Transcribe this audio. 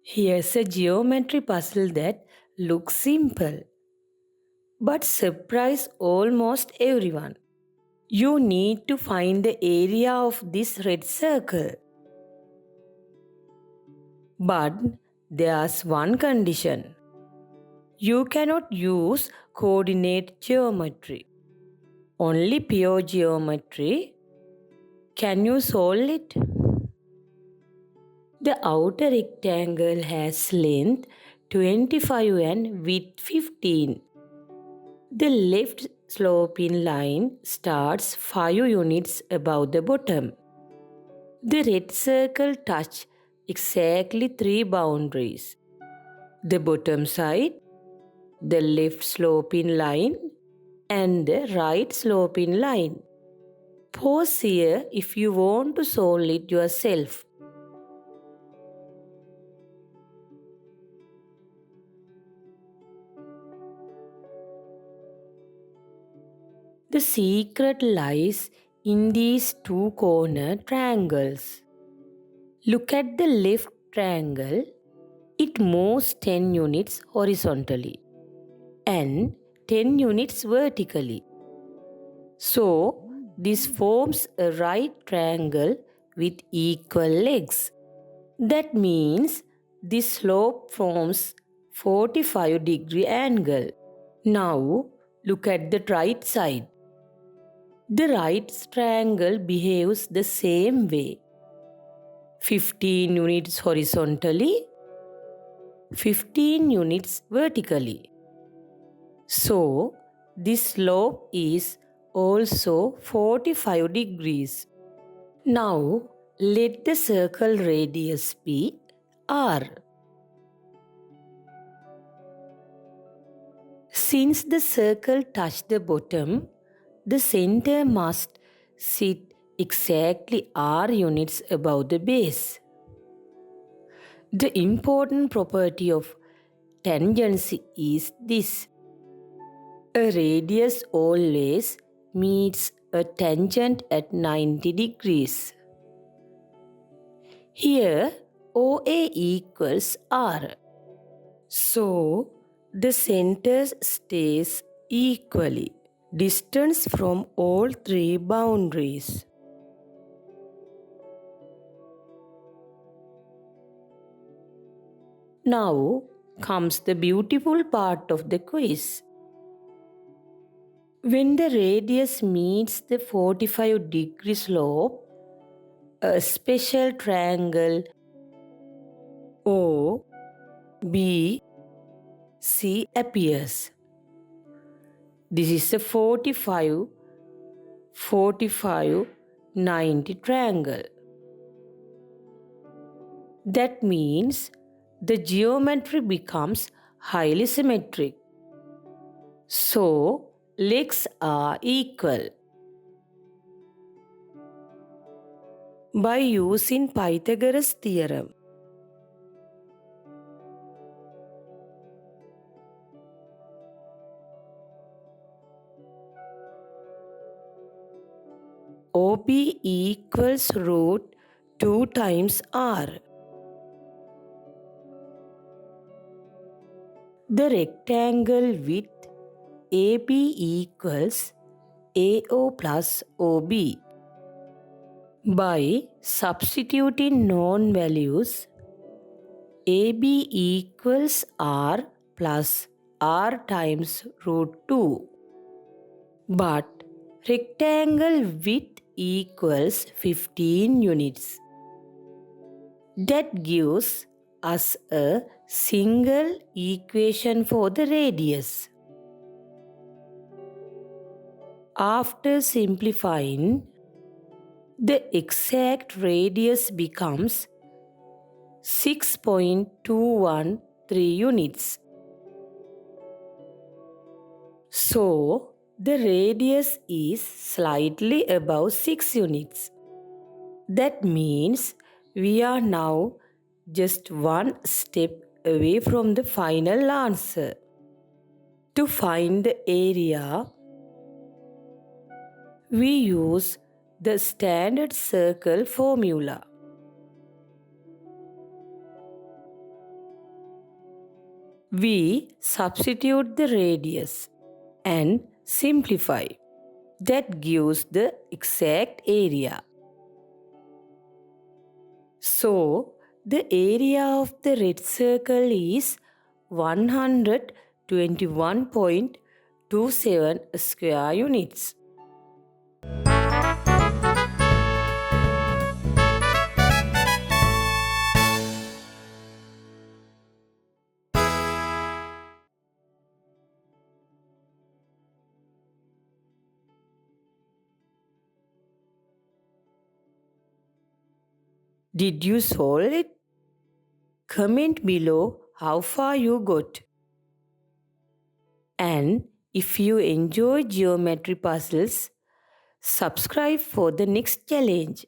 Here's a geometry puzzle that looks simple but surprise almost everyone. You need to find the area of this red circle. But there's one condition. You cannot use coordinate geometry. Only pure geometry. Can you solve it? The outer rectangle has length 25 and width 15. The left sloping line starts 5 units above the bottom. The red circle touches exactly 3 boundaries. The bottom side, the left sloping line, and the right sloping line. Pause here if you want to solve it yourself. The secret lies in these two corner triangles. Look at the left triangle. It moves 10 units horizontally and 10 units vertically. So, this forms a right triangle with equal legs. That means this slope forms 45-degree angle. Now, look at the right side. The right triangle behaves the same way. 15 units horizontally, 15 units vertically. So, this slope is also 45 degrees. Now, let the circle radius be r. Since the circle touched the bottom, the center must sit exactly r units above the base. The important property of tangency is this. A radius always meets a tangent at 90 degrees. Here, OA equals R. So, the centers stays equally distance from all three boundaries. Now comes the beautiful part of the quiz. When the radius meets the 45-degree slope, a special triangle OBC appears. This is a 45, 45, 90 triangle. That means the geometry becomes highly symmetric. So, legs are equal. By using Pythagoras theorem, OB equals root 2 times R. The rectangle width AB equals AO plus OB. By substituting known values, AB equals R plus R times root 2. But rectangle width equals 15 units. That gives us a single equation for the radius. After simplifying, the exact radius becomes 6.213 units. So, the radius is slightly above 6 units. That means we are now just one step away from the final answer. To find the area, we use the standard circle formula. We substitute the radius and simplify. That gives the exact area. So, the area of the red circle is 121.27 square units. Did you solve it? Comment below how far you got. And if you enjoy geometry puzzles, subscribe for the next challenge.